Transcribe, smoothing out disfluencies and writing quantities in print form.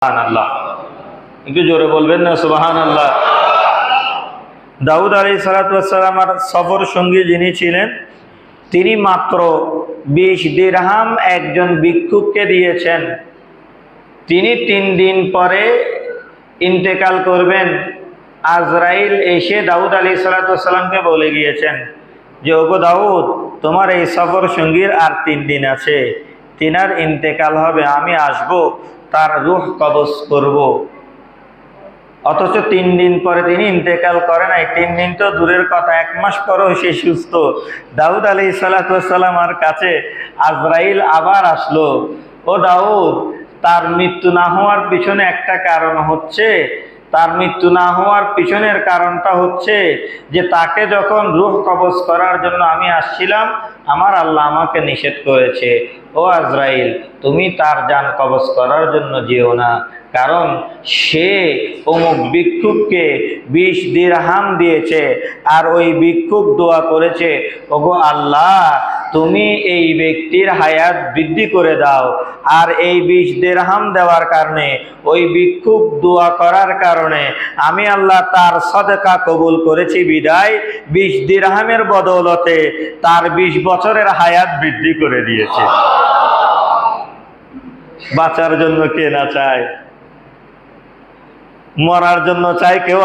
সুবহানাল্লাহ, একটু জোরে বলবেন না সুবহানাল্লাহ। দাউদ আলাইহিস সালাতু ওয়াস সালামের সফর সঙ্গী যিনি ছিলেন, তিনি মাত্র 20 দিরহাম একজন ভিক্ষুককে দিয়েছেন। তিনি 3 দিন পরে ইন্তেকাল করবেন। আজরাইল এসে দাউদ আলাইহিস সালাতু ওয়াস সালামকে বলে গিয়েছেন যে, ওগো দাউদ, তোমার এই সফর সঙ্গীর আর 3 দিন আছে, তিনার ইন্তেকাল হবে, আমি আসব, তার রূহ কবজ করব। অথচ 3 দিন পরে তিনি ইন্তেকাল করে নাই। 3 দিন তো দূরের কথা, 1 মাস পরেও সে সুস্থ। দাউদ আলাইহিস সালাতু ওয়াস সালামের কাছে আজরাইল আবার আসলো, ও দাউদ, তার মৃত্যু না হওয়ার পিছনে একটা কারণ হচ্ছে, তার মৃত্যু না হওয়ার পিছনের কারণটা হচ্ছে যে তাকে যখন রূহ কবজ করার জন্য আমি আসছিলাম, আমার আল্লাহ আমাকে নিষেধ করেছে, ও আজরাইল, তুমি তার জান কবজ করার জন্য যেও না, কারণ সে অমুক ভিক্ষুককে 20 দিরহাম দিয়েছে, আর ওই ভিক্ষুক দোয়া করেছে, ওগো আল্লাহ, তুমি এই ব্যক্তির হায়াত বৃদ্ধি করে দাও। আর এই 20 দিরহাম দেওয়ার কারণে, ওই ভিক্ষুক দোয়া করার কারণে আমি আল্লাহ তার সদকা কবুল করেছি বিদায় 20 দিরহামের বদৌলতে তার 20 বছরের হায়াত বৃদ্ধি করে দিয়েছে। বাঁচার জন্য কে না চায়? মরার জন্য চায় কেউ?